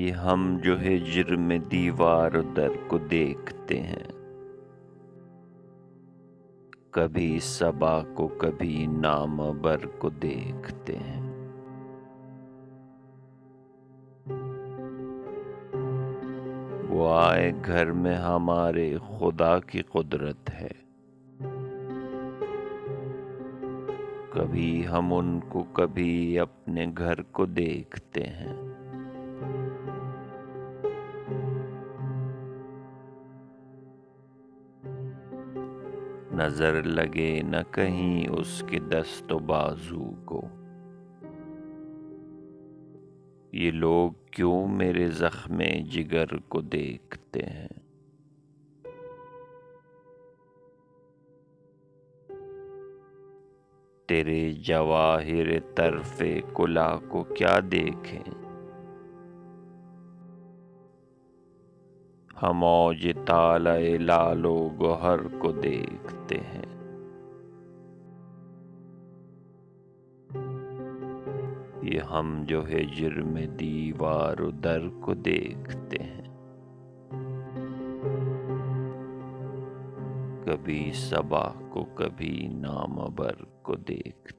یہ ہم جو ہجر میں دیوار و در کو دیکھتے ہیں، کبھی صبا کو کبھی نامور کو دیکھتے ہیں۔ وہ آئے گھر میں ہمارے خدا کی قدرت ہے، کبھی ہم ان کو کبھی اپنے گھر کو دیکھتے ہیں۔ نظر لگے نہ کہیں اس کے دست و بازو کو، یہ لوگ کیوں میرے زخم جگر کو دیکھتے ہیں۔ تیرے جواہر طرف کلہ کو کیا دیکھیں، ہم موج طالع لعل و گوہر کو دیکھتے ہیں۔ یہ ہم جو ہجر میں دیوار و در کو دیکھتے ہیں، کبھی صبا کو کبھی نامور کو دیکھتے ہیں۔